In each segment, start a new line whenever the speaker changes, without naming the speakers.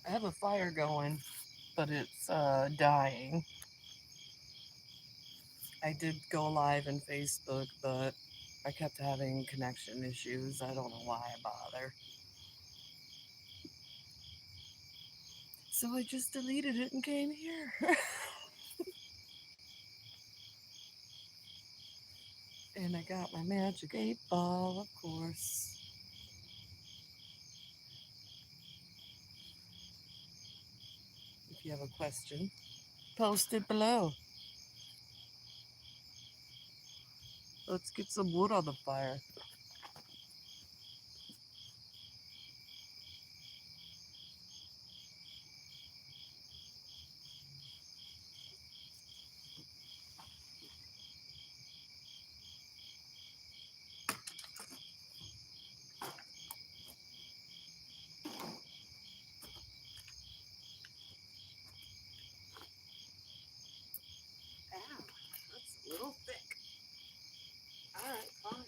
I have a fire going, but it's dying. I did go live in Facebook, but I kept having connection issues. I don't know why I bother. So I just deleted it and came here. And I got my magic 8 ball, of course. If you have a question, post it below. Let's get some wood on the fire. Ow, that's a little thick. All right, fine.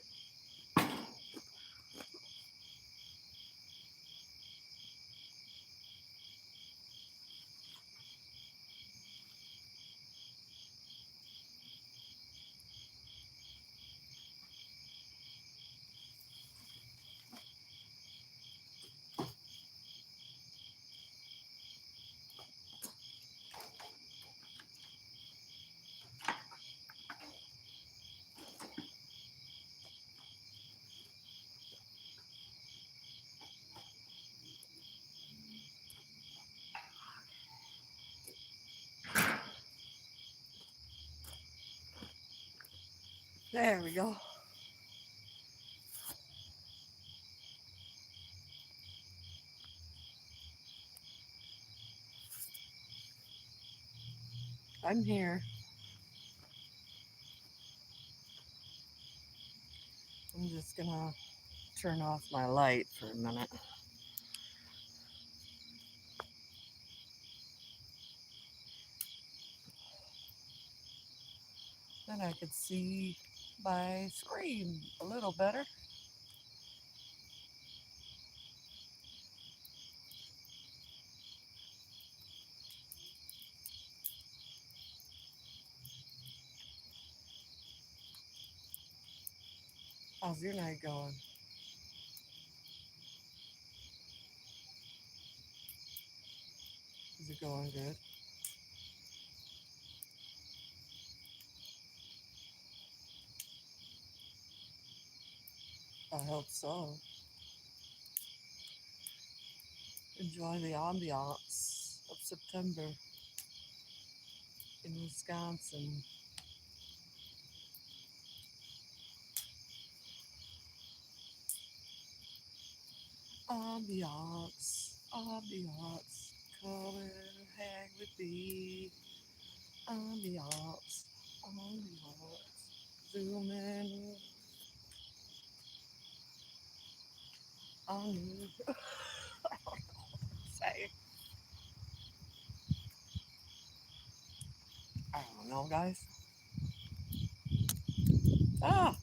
There we go. I'm here. I'm just gonna turn off my light for a minute. Then I could see my screen a little better. How's your night going? Is it going good? I hope so. Enjoy the ambiance of September in Wisconsin. Ambiance, ambiance, come and hang with me. Ambiance, ambiance, zoom in on you. Say, I don't know, guys. Ah,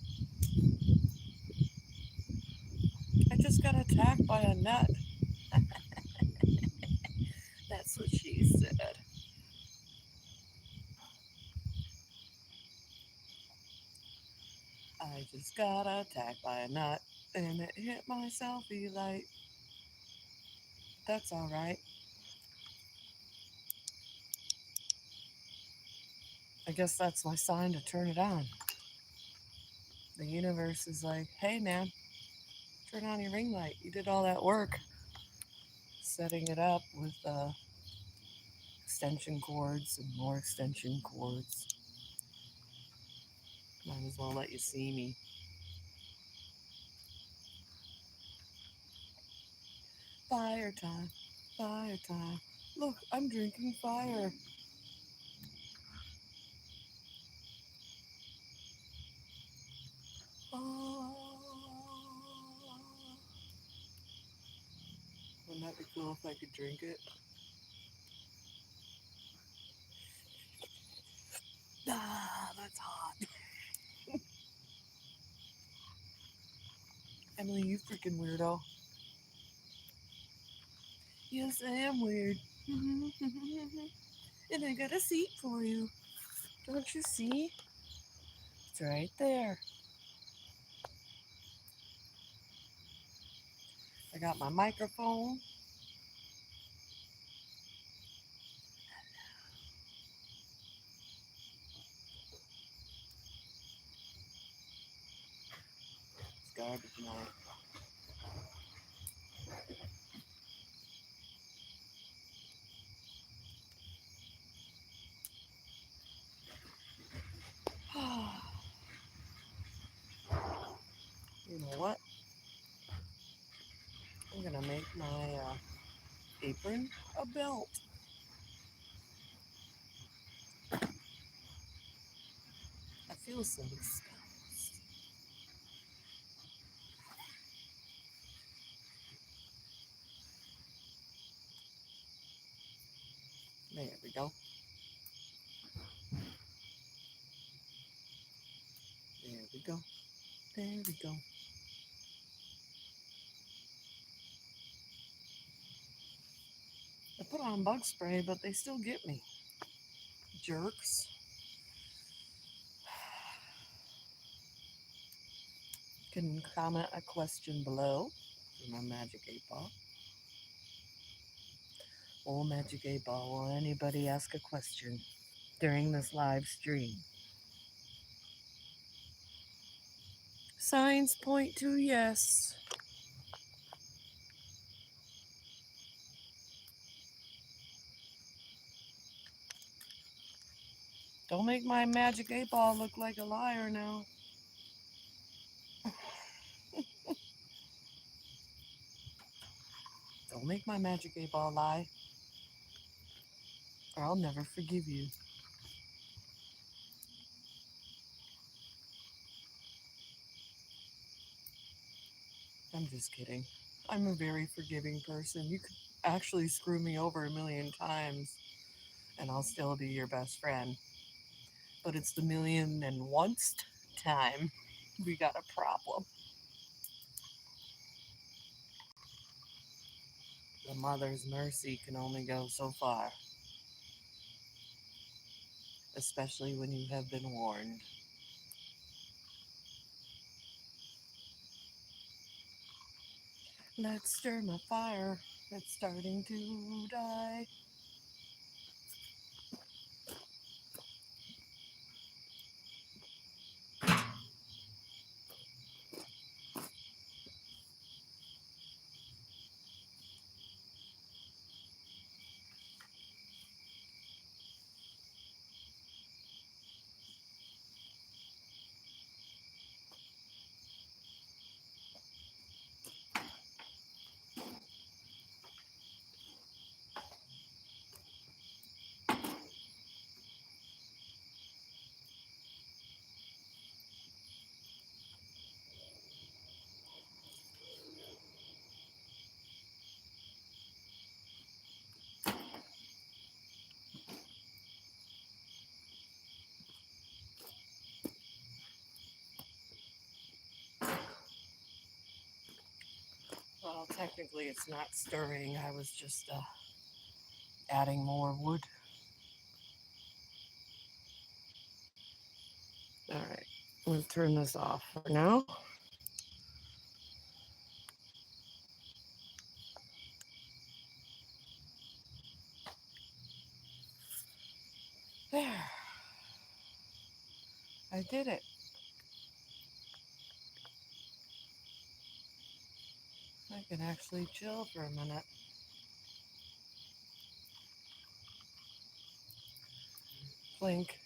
I just got attacked by a nut. That's what she said. I just got attacked by a nut and it hit my selfie light. That's all right. I guess that's my sign to turn it on. The universe is like, hey man, turn on your ring light. You did all that work setting it up with extension cords and more extension cords. Might as well let you see me. Fire time, fire time. Look, I'm drinking fire. Oh. Wouldn't that be cool if I could drink it? Ah, that's hot. Emily, you freaking weirdo. Yes, I am weird. And I got a seat for you. Don't you see? It's right there. I got my microphone. It's garbage night. You know what? I'm gonna make my apron a belt. I feel so exposed. There we go. There we go. There we go. I put on bug spray, but they still get me. Jerks. You can comment a question below for my Magic 8 Ball. Oh, Magic 8 Ball, will anybody ask a question during this live stream? Signs point to yes. Don't make my Magic 8 Ball look like a liar now. Don't make my Magic 8 Ball lie, or I'll never forgive you. I'm just kidding. I'm a very forgiving person. You could actually screw me over a million times, and I'll still be your best friend. But it's the million and once time we got a problem. The mother's mercy can only go so far, especially when you have been warned. Let's stir my fire. It's starting to die. Well, technically it's not stirring. I was just adding more wood. All right, I'm going to turn this off for now. There. I did it. I can actually chill for a minute. Blink.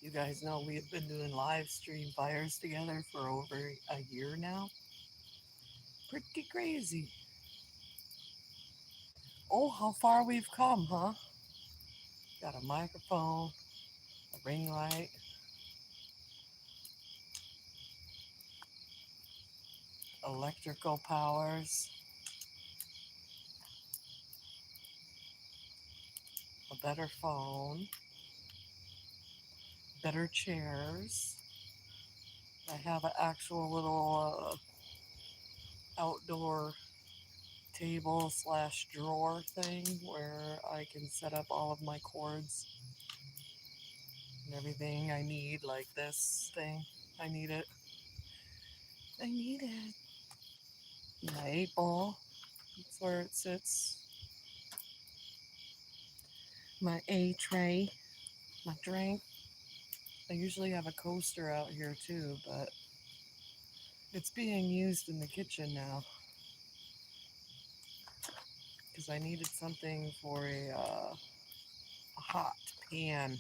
You guys know we've been doing live stream fires together for over a year now. Pretty crazy. Oh, how far we've come, huh? Got a microphone, a ring light, electrical powers, a better phone, better chairs, I have an actual little outdoor table slash drawer thing where I can set up all of my cords and everything I need, like this thing. I need it. I need it. My 8 ball. That's where it sits. My A tray. My drink. I usually have a coaster out here too, but it's being used in the kitchen now because I needed something for a hot pan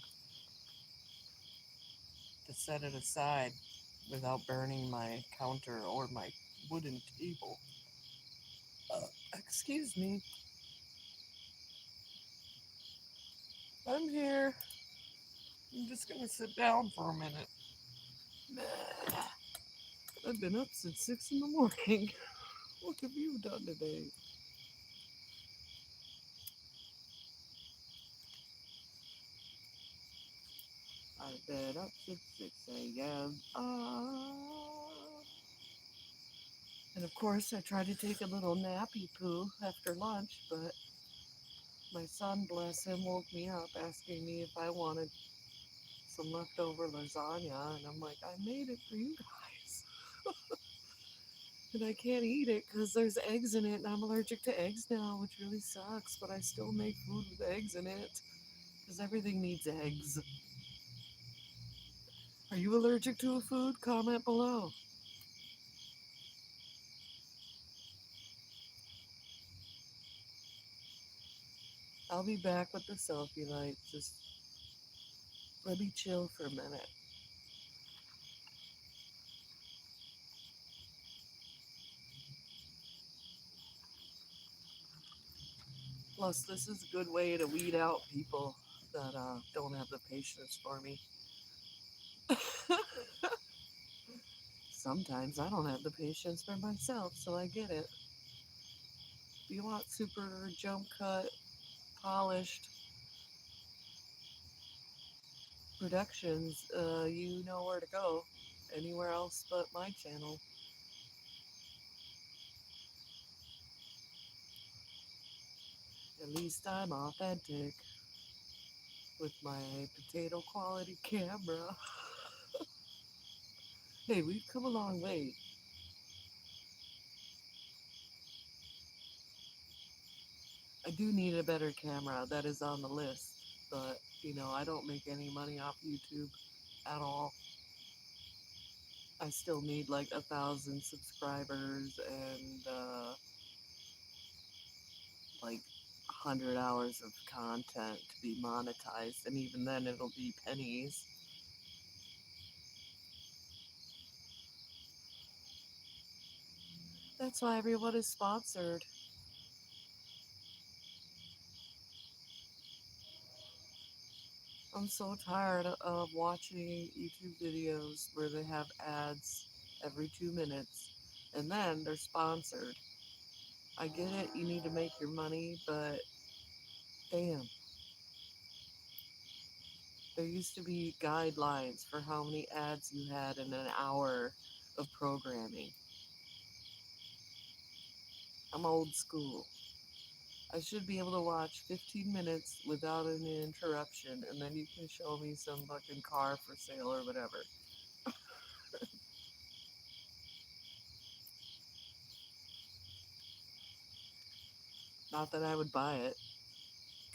to set it aside without burning my counter or my wooden table. Excuse me. I'm here. I'm just gonna sit down for a minute. I've been up since 6 in the morning. What have you done today? I've been up since 6 a.m. And of course, I tried to take a little nappy poo after lunch, but my son, bless him, woke me up asking me if I wanted some leftover lasagna. And I'm like, I made it for you guys. And I can't eat it because there's eggs in it, and I'm allergic to eggs now, which really sucks. But I still make food with eggs in it because everything needs eggs. Are you allergic to a food? Comment below. I'll be back with the selfie light. Just let me chill for a minute. Plus, this is a good way to weed out people that don't have the patience for me. Sometimes I don't have the patience for myself, so I get it. If you want super jump cut, polished productions, you know where to go. Anywhere else but my channel. At least I'm authentic with my potato quality camera. Hey, we've come a long way. I do need a better camera. That is on the list. But, I don't make any money off YouTube at all. I still need like 1,000 subscribers and like 100 hours of content to be monetized. And even then, it'll be pennies. That's why everyone is sponsored. I'm so tired of watching YouTube videos where they have ads every 2 minutes and then they're sponsored. I get it, you need to make your money, but damn, there used to be guidelines for how many ads you had in an hour of programming. I'm old school. I should be able to watch 15 minutes without an interruption, and then you can show me some fucking car for sale or whatever. Not that I would buy it.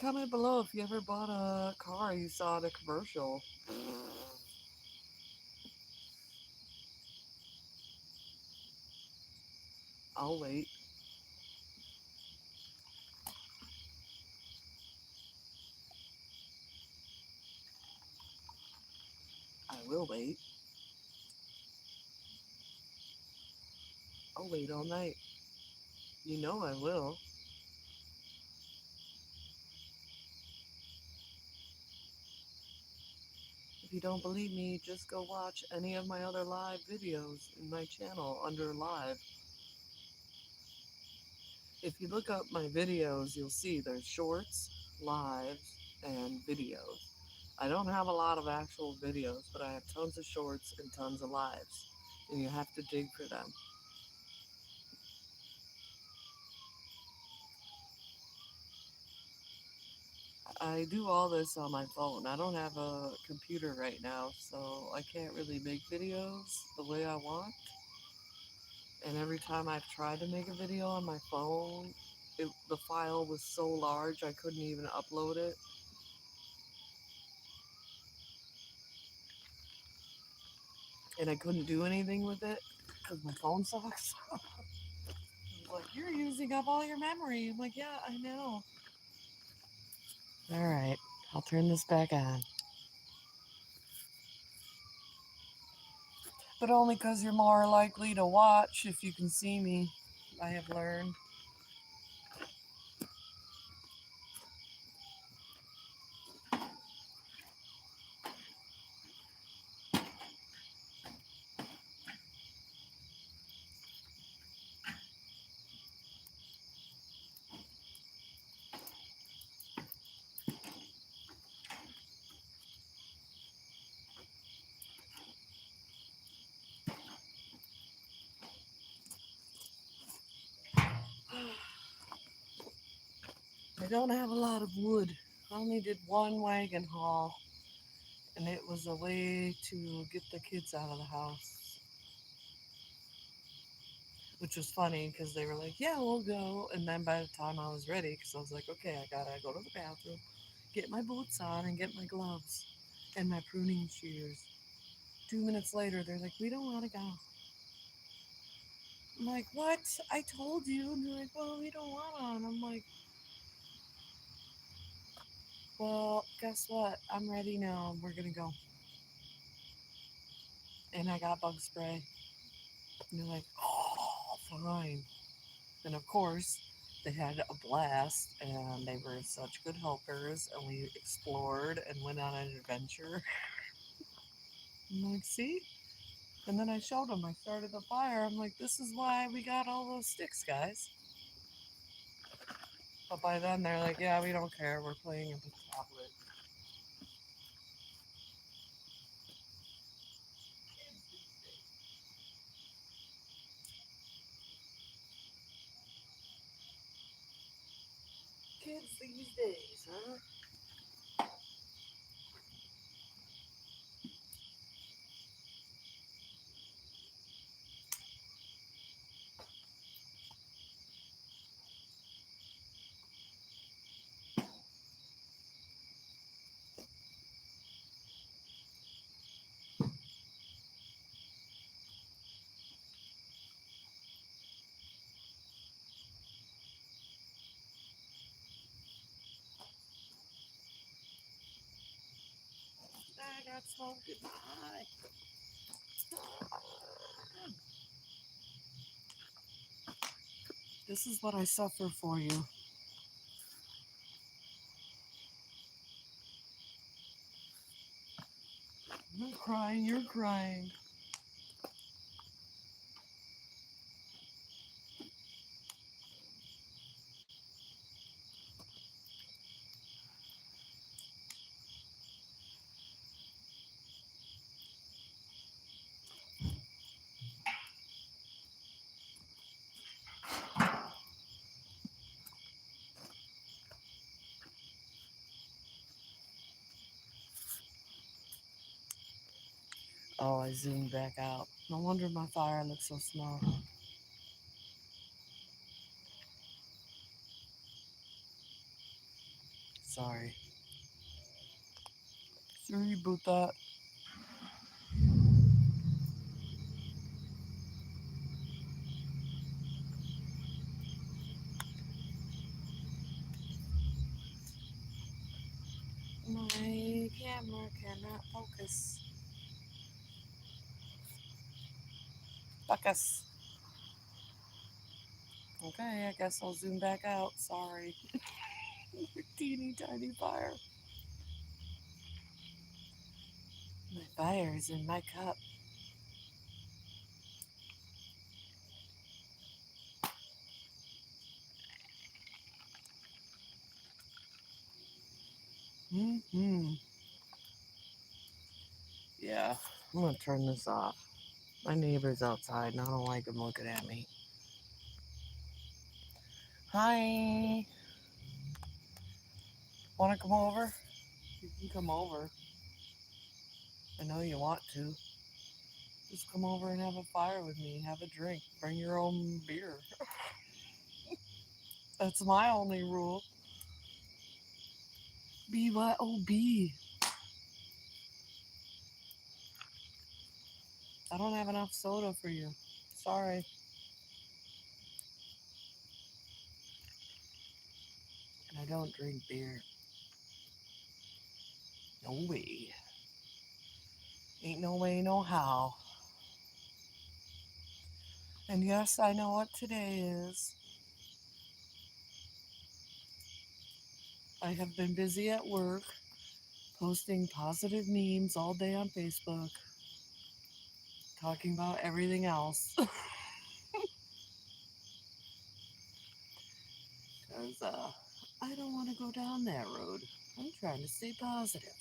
Comment below if you ever bought a car you saw in a commercial. I'll wait. I will wait. I'll wait all night. You know I will. If you don't believe me, just go watch any of my other live videos in my channel under live. If you look up my videos, you'll see there's shorts, lives, and videos. I don't have a lot of actual videos, but I have tons of shorts and tons of lives. and you have to dig for them. I do all this on my phone. I don't have a computer right now, so I can't really make videos the way I want. And every time I've tried to make a video on my phone, the file was so large I couldn't even upload it. And I couldn't do anything with it because my phone sucks. Like, you're using up all your memory. I'm like, yeah, I know. All right, I'll turn this back on. But only because you're more likely to watch if you can see me, I have learned. I don't have a lot of wood. I only did one wagon haul, and it was a way to get the kids out of the house. Which was funny because they were like, yeah, we'll go. And then by the time I was ready, because I was like, okay, I gotta go to the bathroom, get my boots on, and get my gloves and my pruning shears. 2 minutes later, they're like, we don't want to go. I'm like, what? I told you. And they're like, well, we don't want to. And I'm like, well, guess what? I'm ready now. We're going to go. And I got bug spray. And they're like, oh, fine. And of course, they had a blast and they were such good helpers. And we explored and went on an adventure. I'm like, see? And then I showed them. I started the fire. I'm like, this is why we got all those sticks, guys. But by then, they're like, yeah, we don't care. We're playing with the tablet. Kids these days, huh? I got smoke. Goodbye. This is what I suffer for you. I'm crying. You're crying. Oh, I zoomed back out. No wonder my fire looks so small. Sorry. Sorry about that. My camera cannot focus. Focus. Okay, I guess I'll zoom back out. Sorry. Teeny tiny fire. My fire is in my cup. Hmm. Yeah, I'm gonna turn this off. My neighbor's outside and I don't like him looking at me. Hi. Want to come over? You can come over. I know you want to. Just come over and have a fire with me. Have a drink. Bring your own beer. That's my only rule. BYOB. I don't have enough soda for you. Sorry. And I don't drink beer. No way. Ain't no way, no how. And yes, I know what today is. I have been busy at work, posting positive memes all day on Facebook, talking about everything else. Because I don't want to go down that road. I'm trying to stay positive.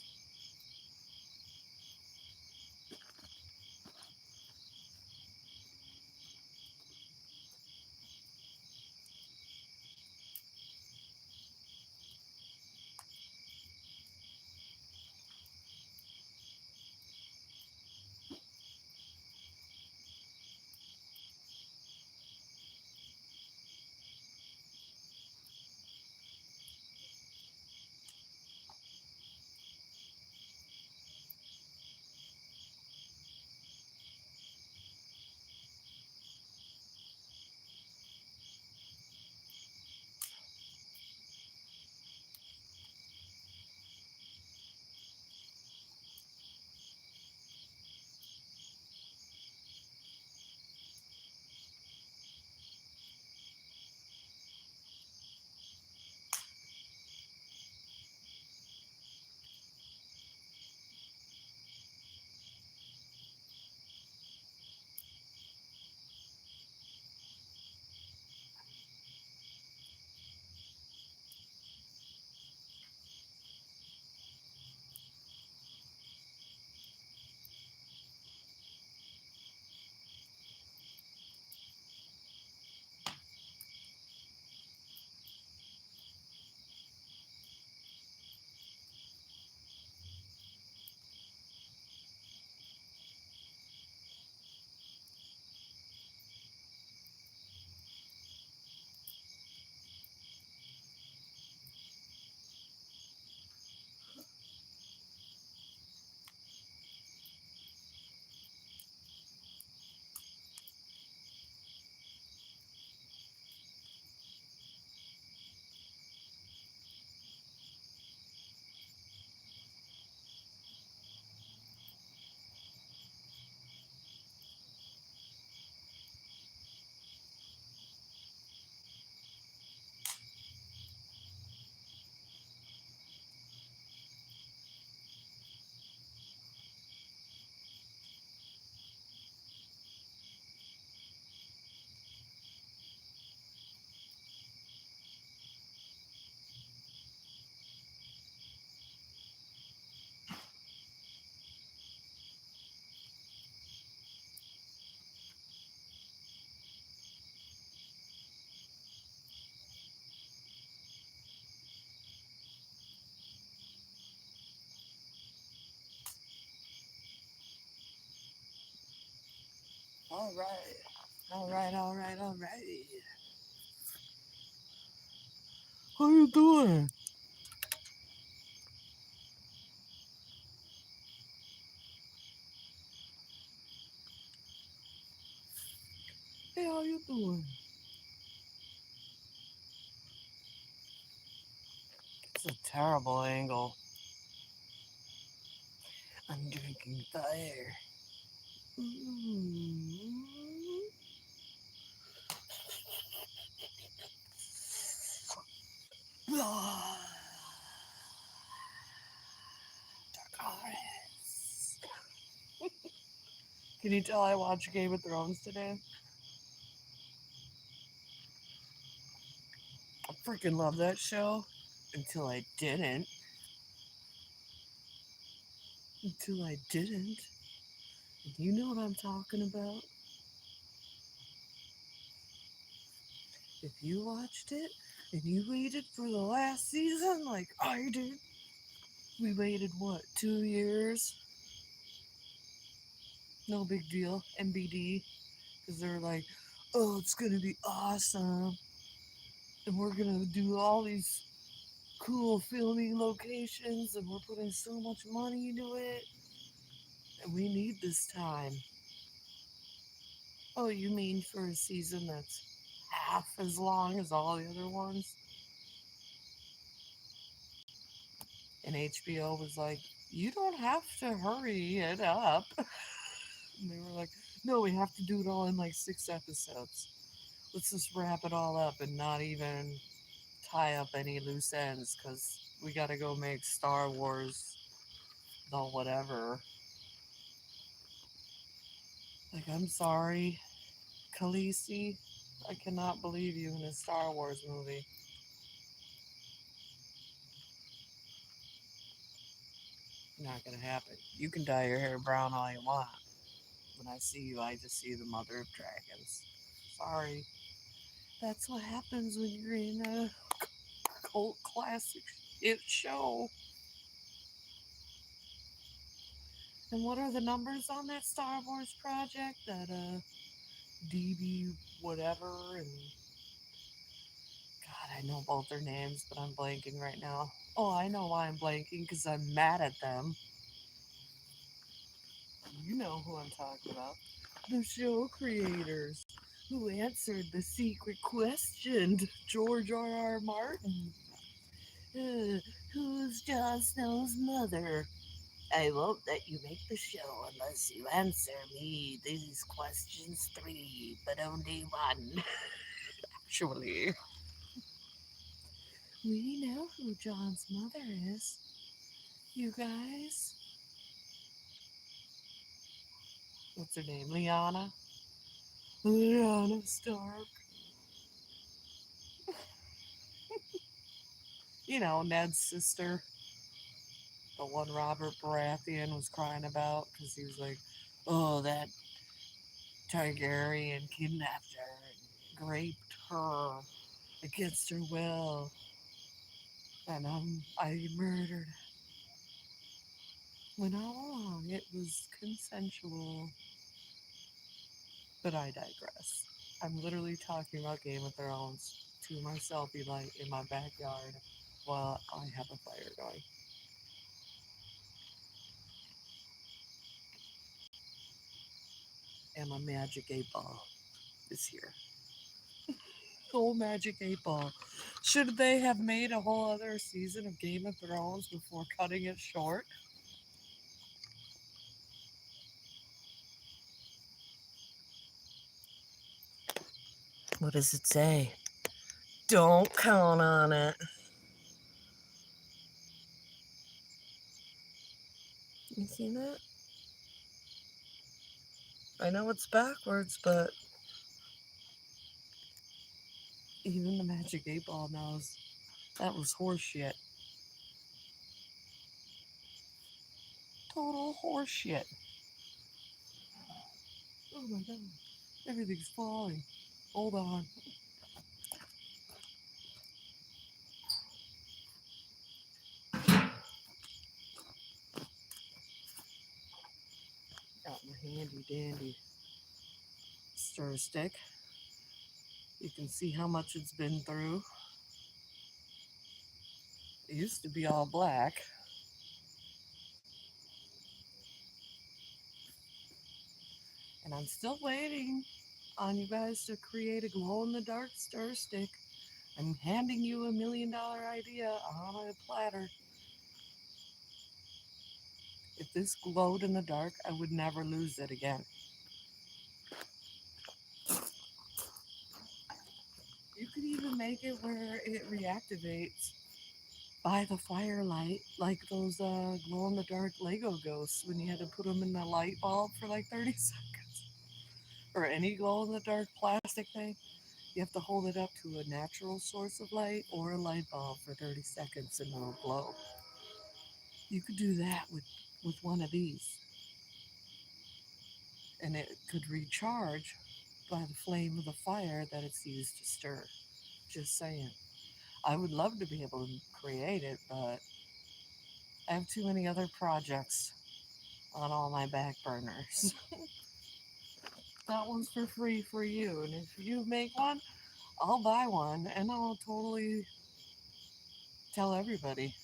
All right. All right, all right, all right. How you doing? Hey, how you doing? It's a terrible angle. I'm drinking fire. Mm. Dracarys. Can you tell I watched Game of Thrones today? I freaking love that show until I didn't. Until I didn't. You know what I'm talking about. If you watched it and you waited for the last season like I did, we waited what, 2 years? No big deal. MBD. Because they're like, oh, it's going to be awesome. And we're going to do all these cool filming locations and we're putting so much money into it. And we need this time. Oh, you mean for a season that's half as long as all the other ones? And HBO was like, you don't have to hurry it up. And they were like, no, we have to do it all in like 6 episodes. Let's just wrap it all up and not even tie up any loose ends because we got to go make Star Wars the whatever. Like, I'm sorry, Khaleesi. I cannot believe you in a Star Wars movie. Not gonna happen. You can dye your hair brown all you want. When I see you, I just see the mother of dragons. Sorry. That's what happens when you're in a cult classic hit show. And what are the numbers on that Star Wars project? That DB whatever and God, I know both their names, but I'm blanking right now. Oh, I know why I'm blanking because I'm mad at them. You know who I'm talking about. The show creators who answered the secret question to George R. R. Martin. Uh, who's Jon Snow's mother? I won't let you make the show unless you answer me these questions three, but only one. Actually, we know who John's mother is. You guys, what's her name? Lyanna? Lyanna Stark. You know, Ned's sister, the one Robert Baratheon was crying about because he was like, oh, that Targaryen kidnapped her and raped her against her will. And I murdered. When all along it was consensual. But I digress. I'm literally talking about Game of Thrones to myself, like in my backyard, while I have a fire going. And my magic 8 ball is here. Whole magic 8 ball. Should they have made a whole other season of Game of Thrones before cutting it short? What does it say? Don't count on it. You see that? I know it's backwards, but even the magic 8 ball knows that was horseshit. Total horseshit. Oh my god. Everything's falling. Hold on. Got my handy dandy stir stick. You can see how much it's been through. It used to be all black. And I'm still waiting on you guys to create a glow in the dark stir stick. I'm handing you $1 million idea on a platter. If this glowed in the dark, I would never lose it again. You could even make it where it reactivates by the firelight, like those glow in the dark Lego ghosts when you had to put them in the light bulb for like 30 seconds. Or any glow in the dark plastic thing. You have to hold it up to a natural source of light or a light bulb for 30 seconds and it'll glow. You could do that with one of these. and it could recharge by the flame of the fire that it's used to stir. Just saying. I would love to be able to create it, but I have too many other projects on all my back burners. That one's for free for you, and if you make one, I'll buy one and I'll totally tell everybody.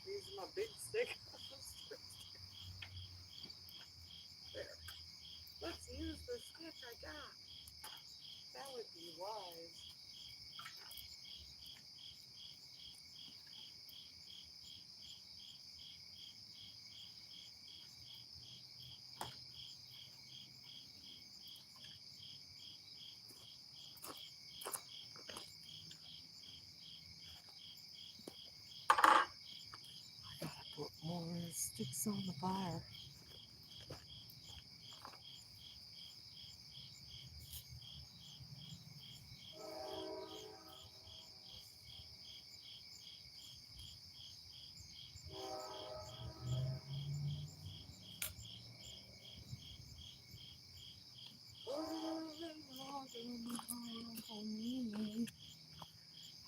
These are my big stick. There. Let's use the stick I got. That would be wise. Put more sticks on the fire.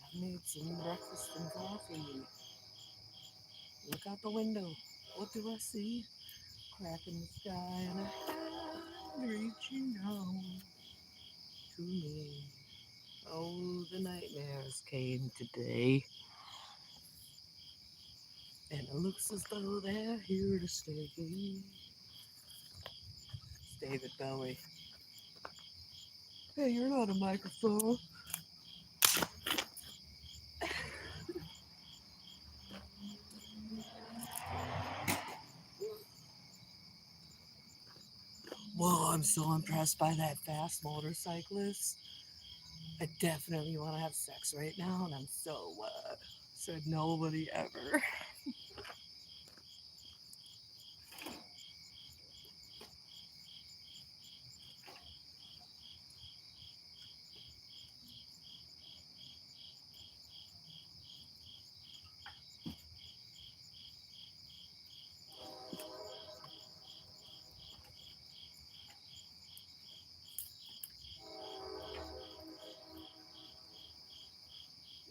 I made some breakfast and coffee. Look out the window. What do I see? Crack in the sky and a hand reaching down to me. Oh, the nightmares came today, and it looks as though they're here to stay. It's David Bowie. Hey, you're not a microphone. Whoa, I'm so impressed by that fast motorcyclist. I definitely want to have sex right now, and I'm so said nobody ever.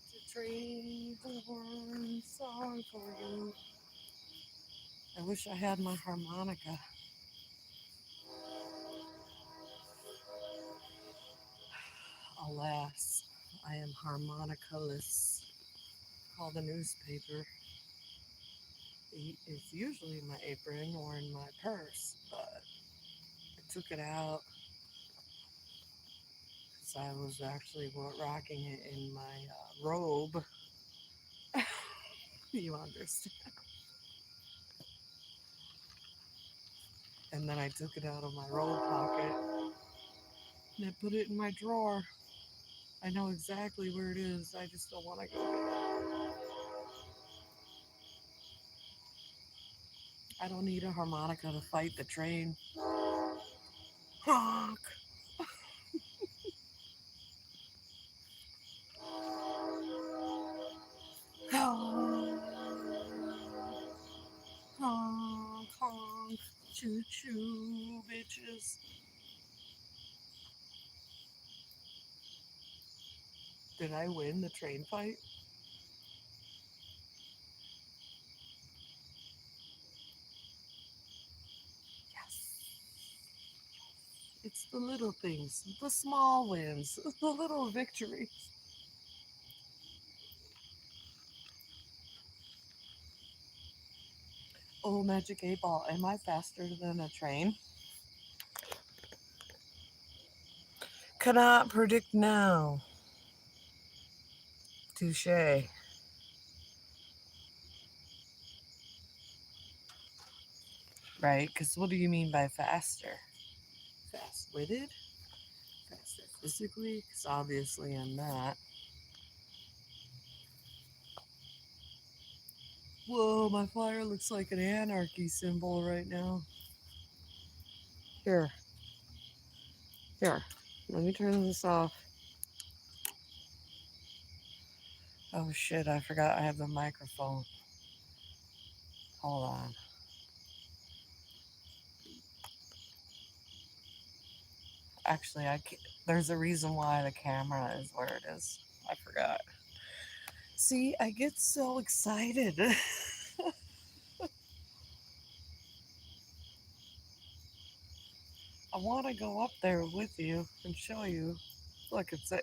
It's a train horn song for you. I wish I had my harmonica. Alas, I am harmonicaless. Call the newspaper. It's usually in my apron or in my purse, but I took it out because I was actually rocking it in my robe. You understand? And then I took it out of my robe pocket and I put it in my drawer. I know exactly where it is. I just don't want to go get it. I don't need a harmonica to fight the train. Honk! Honk! Honk! Honk! Choo choo, bitches. Did I win the train fight? Yes. It's the little things, the small wins, the little victories. Oh, Magic 8 Ball, am I faster than a train? Cannot predict now. Touche. Right? Because what do you mean by faster? Fast witted? Faster physically? Because obviously I'm not. Whoa, my fire looks like an anarchy symbol right now. Here, Here, let me turn this off. Oh shit, I forgot I have the microphone. Hold on. Actually, there's a reason why the camera is where it is. I forgot. See, I get so excited. I want to go up there with you and show you. Look, it's an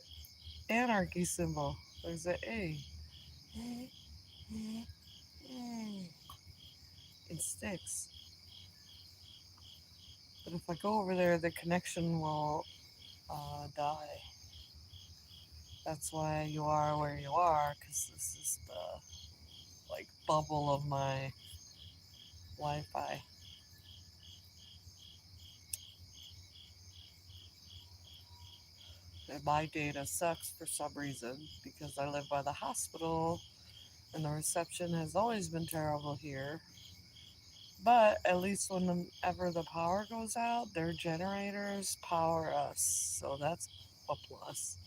anarchy symbol. There's an A. It sticks. But if I go over there, the connection will die. That's why you are where you are, because this is the like bubble of my Wi-Fi. And my data sucks for some reason because I live by the hospital and the reception has always been terrible here. But at least whenever the power goes out, their generators power us. So that's a plus.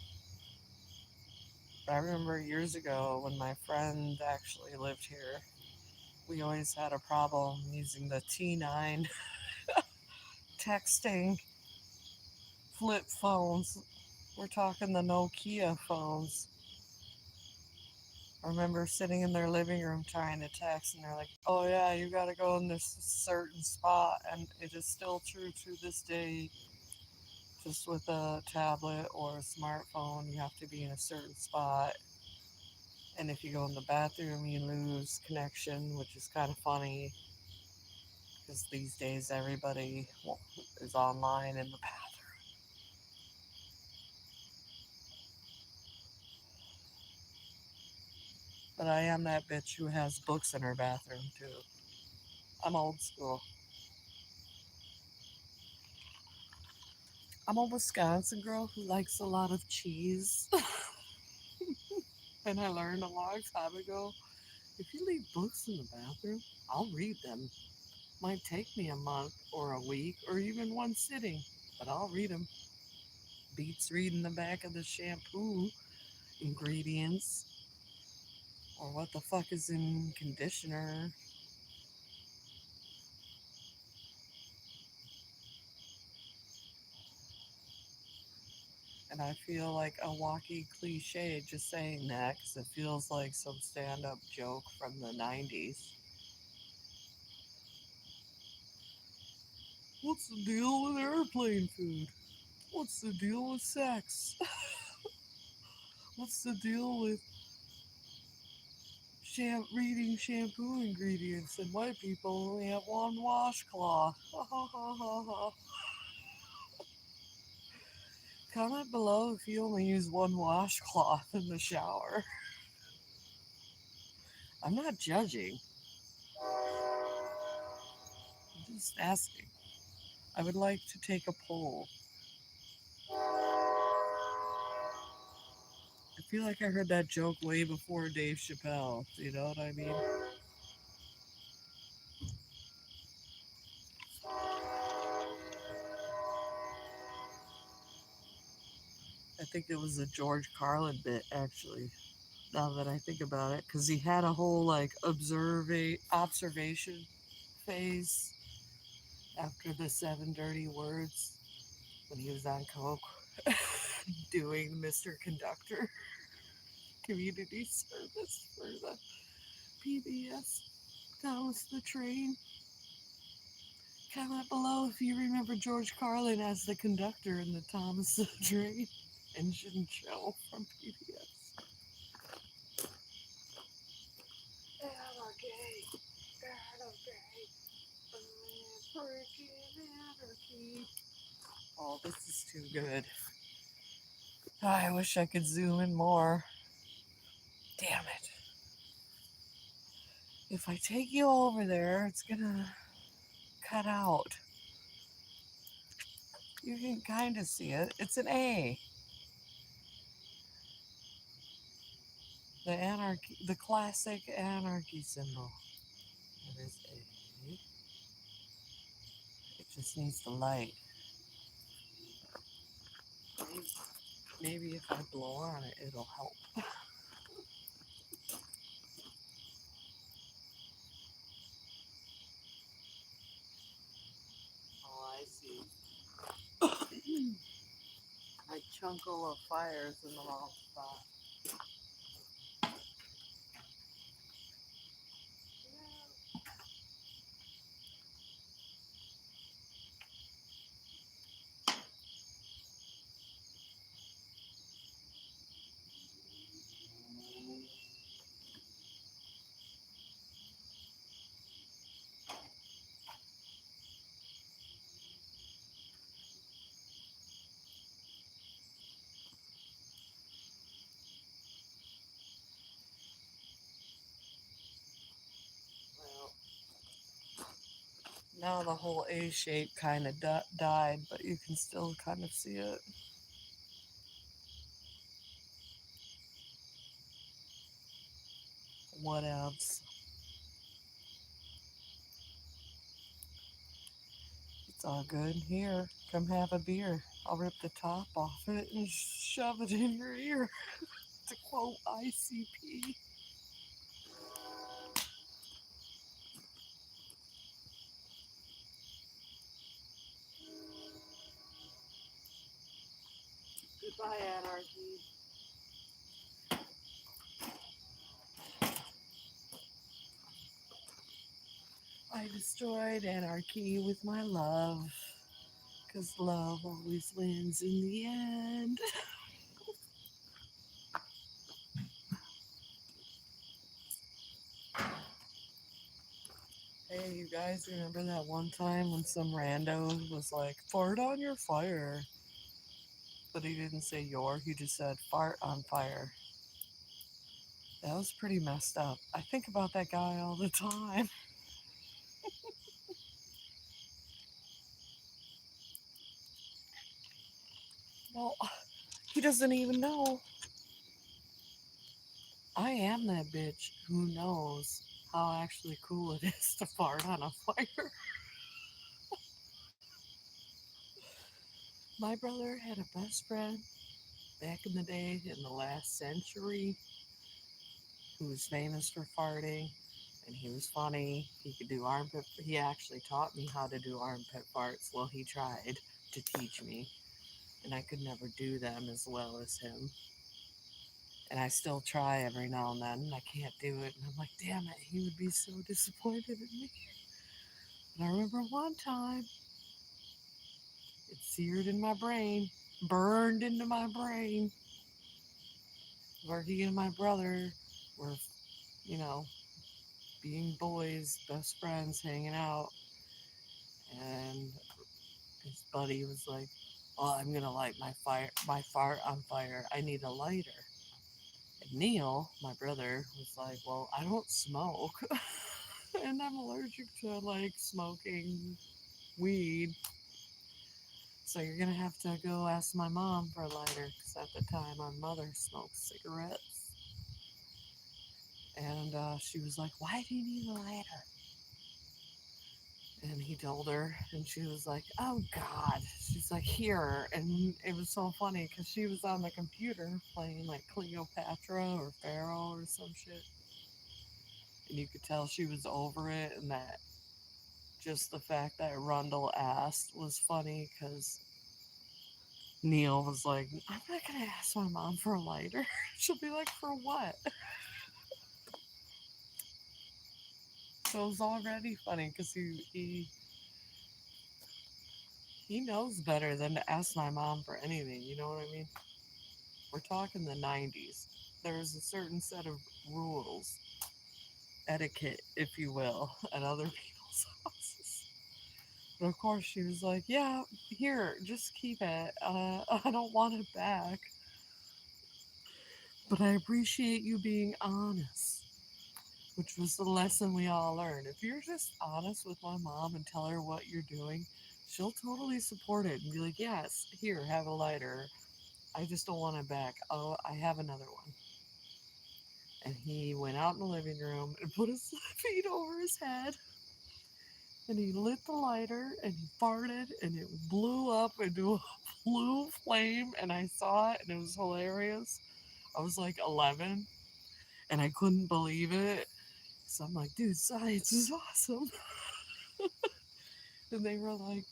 I remember years ago when my friend actually lived here, we always had a problem using the T9 texting flip phones. We're talking the Nokia phones. I remember sitting in their living room trying to text, and they're like, "Oh yeah, you got to go in this certain spot," and it is still true to this day. Just with a tablet or a smartphone, you have to be in a certain spot, and if you go in the bathroom, you lose connection, which is kind of funny because these days everybody is online in the bathroom. But I am that bitch who has books in her bathroom too. I'm old school. I'm a Wisconsin girl who likes a lot of cheese. And I learned a long time ago, if you leave books in the bathroom, I'll read them. Might take me a month or a week or even one sitting, but I'll read them. Beats reading the back of the shampoo ingredients or what the fuck is in conditioner. And I feel like a walkie cliche just saying that because it feels like some stand up joke from the 90s. What's the deal with airplane food? What's the deal with sex? What's the deal with reading shampoo ingredients and white people only have one washcloth? Ha ha ha ha ha. Comment below if you only use one washcloth in the shower. I'm not judging, I'm just asking. I would like to take a poll. I feel like I heard that joke way before Dave Chappelle. You know what I mean? I think it was a George Carlin bit, actually. Now that I think about it, because he had a whole like observation phase after the seven dirty words when he was on coke doing Mr. Conductor community service for the PBS Thomas the Train. Comment below if you remember George Carlin as the conductor in the Thomas the Train engine show from PBS. Anarchy, anarchy, freaking anarchy. Oh, this is too good. I wish I could zoom in more. Damn it. If I take you over there, it's gonna cut out. You can kind of see it. It's an A. The anarchy, the classic anarchy symbol. It is A. It just needs the light. Maybe if I blow on it, it'll help. Oh, I see. My chunkle of fires in the wrong spot. Well, now the whole A shape kind of died, but you can still kind of see it. Whatevs. It's all good. Here, come have a beer. I'll rip the top off it and shove it in your ear. To quote ICP. Goodbye, Anarchy. I destroyed Anarchy with my love. Because love always wins in the end. Hey, you guys remember that one time when some rando was like, fart on your fire? But he didn't say your, he just said fart on fire. That was pretty messed up. I think about that guy all the time. Well, he doesn't even know. I am that bitch who knows how actually cool it is to fart on a fire. My brother had a best friend back in the day in the last century who was famous for farting, and he was funny. He could do armpit. He actually taught me how to do armpit farts. Well, he tried to teach me, and I could never do them as well as him. And I still try every now and then, and I can't do it. And I'm like, damn it, he would be so disappointed in me. And I remember one time, it seared in my brain, burned into my brain, where he and my brother were, you know, being boys, best friends, hanging out. And his buddy was like, "Oh, I'm gonna light my fart on fire. I need a lighter." And Neil, my brother, was like, "Well, I don't smoke, and I'm allergic to like smoking weed. So you're gonna have to go ask my mom for a lighter, because at the time my mother smoked cigarettes." And she was like, "Why do you need a lighter?" And he told her, and she was like, "Oh God." She's like, "Here." And it was so funny because she was on the computer playing like Cleopatra or Pharaoh or some shit. And you could tell she was over it, and that just the fact that Rundle asked was funny because Neil was like, "I'm not going to ask my mom for a lighter." She'll be like, "For what?" So it was already funny because he knows better than to ask my mom for anything. You know what I mean? We're talking the 90s. There's a certain set of rules, etiquette, if you will, at other people's houses. But of course, she was like, "Yeah, here, just keep it. I don't want it back. But I appreciate you being honest," which was the lesson we all learned. If you're just honest with my mom and tell her what you're doing, she'll totally support it and be like, "Yes, here, have a lighter. I just don't want it back. Oh, I have another one." And he went out in the living room and put his feet over his head, and he lit the lighter and he farted, and it blew up into a blue flame, and I saw it, and it was hilarious. I was like 11, and I couldn't believe it. So I'm like, dude, science is awesome. And they were like,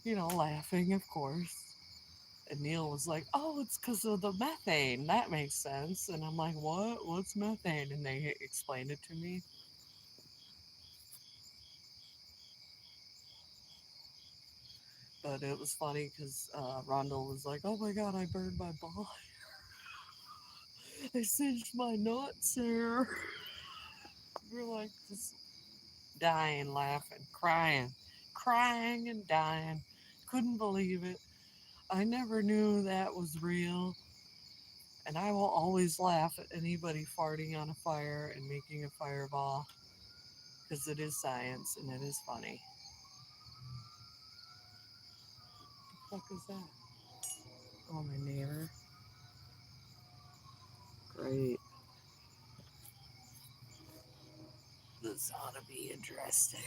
laughing, of course. And Neil was like, oh, it's because of the methane. That makes sense. And I'm like, what? What's methane? And they explained it to me. But it was funny because Rondell was like, oh my God, I burned my ball. I singed my nuts there. We were like just dying, laughing, crying and dying. Couldn't believe it. I never knew that was real. And I will always laugh at anybody farting on a fire and making a fireball because it is science and it is funny. What the fuck is that? Oh, my neighbor. Great. This ought to be interesting.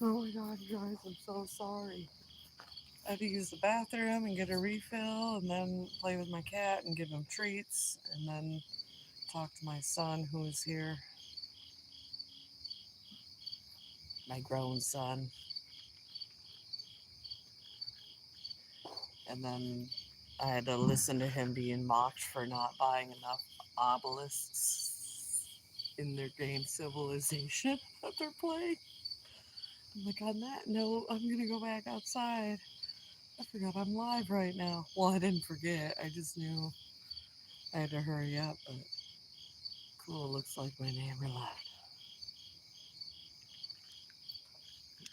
Oh my god, you guys, I'm so sorry. I had to use the bathroom and get a refill and then play with my cat and give him treats and then talk to my son who is here, my grown son. And then I had to listen to him being mocked for not buying enough obelisks in their game Civilization that they're playing. I'm like, on that note, I'm gonna go back outside. I forgot I'm live right now. Well, I didn't forget. I just knew I had to hurry up, but cool, looks like my neighbor left.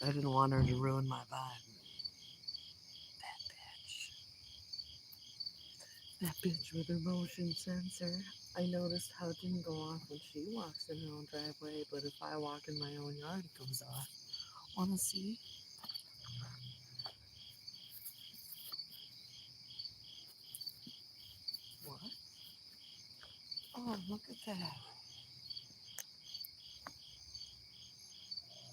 I didn't want her to ruin my vibe. That bitch. That bitch with her motion sensor. I noticed how it didn't go off when she walks in her own driveway, but if I walk in my own yard, it goes off. Wanna see? What? Oh, look at that.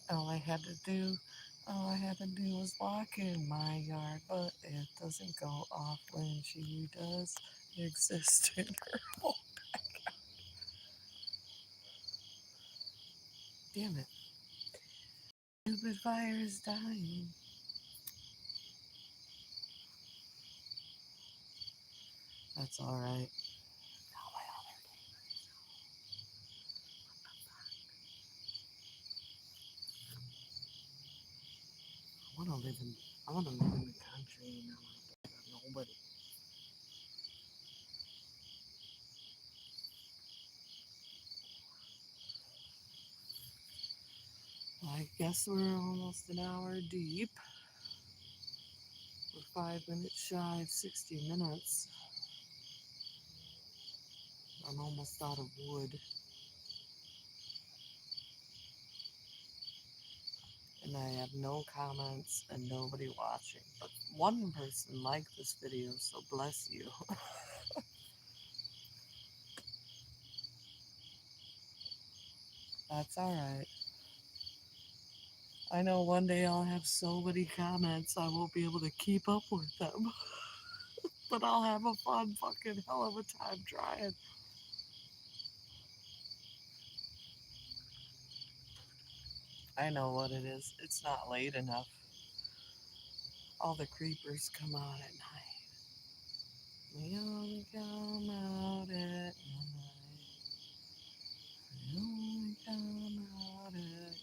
All I had to do, all I had to do was walk in my yard, but it doesn't go off when she does exist in her home. Damn it. Stupid fire is dying. That's alright. I wanna live in the country and not have nobody. I guess we're almost an hour deep. We're 5 minutes shy of 60 minutes. I'm almost out of wood. And I have no comments and nobody watching. But one person liked this video, so bless you. That's alright. I know one day I'll have so many comments I won't be able to keep up with them. But I'll have a fun fucking hell of a time trying. I know what it is. It's not late enough. All the creepers come out at night. They only come out at night. They only come out at night.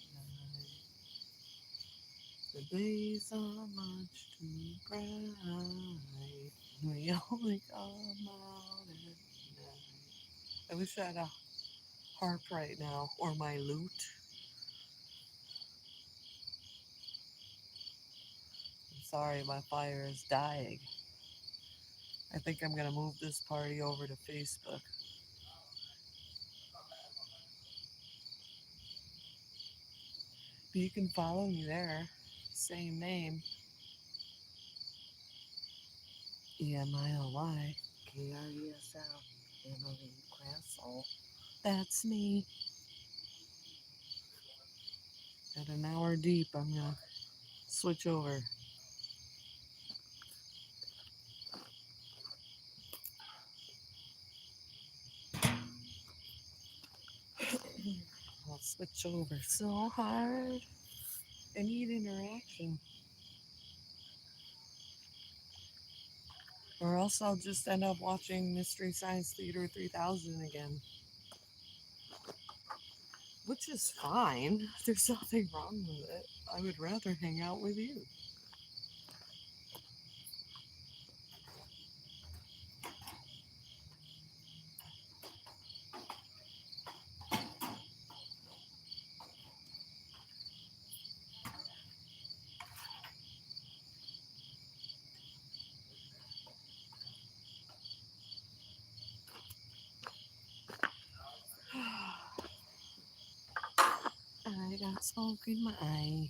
The days are much too bright. They only come out at night. I wish I had a harp right now, or my lute. I'm sorry, my fire is dying. I think I'm gonna move this party over to Facebook. But you can follow me there. Same name. EMILYKRESL. Emily Kresl. That's me. At an hour deep, I'm gonna switch over. I'll switch over so hard. I need interaction. Or else I'll just end up watching Mystery Science Theater 3000 again. Which is fine. There's nothing wrong with it. I would rather hang out with you. I got smoke in my eye.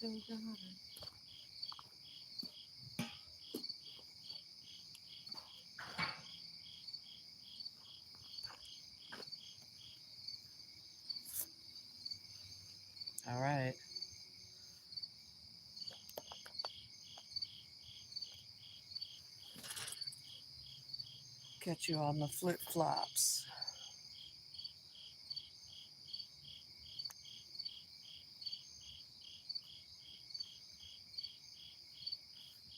Still got it. All right. Catch you on the flip flops.